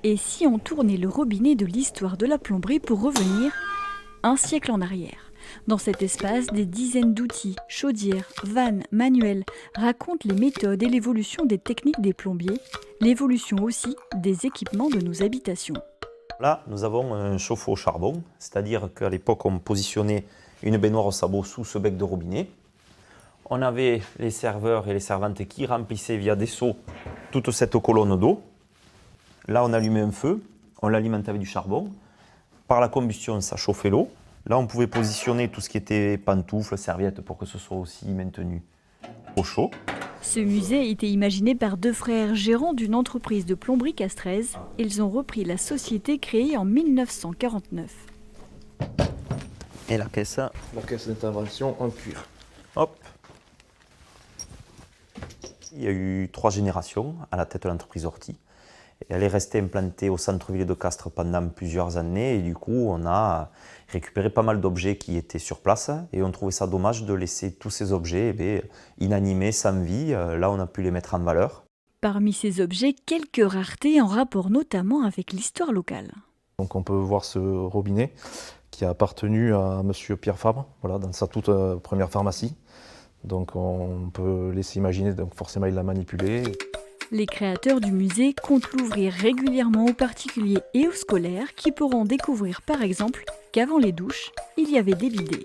Et si on tournait le robinet de l'histoire de la plomberie pour revenir un siècle en arrière? Dans cet espace, des dizaines d'outils, chaudières, vannes, manuels racontent les méthodes et l'évolution des techniques des plombiers, l'évolution aussi des équipements de nos habitations. Là, nous avons un chauffe-eau au charbon, c'est-à-dire qu'à l'époque, on positionnait une baignoire au sabot sous ce bec de robinet. On avait les serveurs et les servantes qui remplissaient via des seaux toute cette colonne d'eau. Là, on allumait un feu, on l'alimentait avec du charbon. Par la combustion, ça chauffait l'eau. Là, on pouvait positionner tout ce qui était pantoufles, serviettes pour que ce soit aussi maintenu au chaud. Ce musée a été imaginé par deux frères gérants d'une entreprise de plomberie castraise. Ils ont repris la société créée en 1949. Et la caisse, La caisse d'intervention en cuir. hop. Il y a eu 3 générations à la tête de l'entreprise Horty. Et elle est restée implantée au centre-ville de Castres pendant plusieurs années. Et du coup, on a récupéré pas mal d'objets qui étaient sur place. Et on trouvait ça dommage de laisser tous ces objets inanimés, sans vie. Là, on a pu les mettre en valeur. Parmi ces objets, quelques raretés en rapport notamment avec l'histoire locale. Donc on peut voir ce robinet qui a appartenu à monsieur Pierre Fabre, voilà, dans sa toute première pharmacie. Donc on peut laisser imaginer, donc forcément il l'a manipulé. Les créateurs du musée comptent l'ouvrir régulièrement aux particuliers et aux scolaires qui pourront découvrir par exemple qu'avant les douches, il y avait des bidets.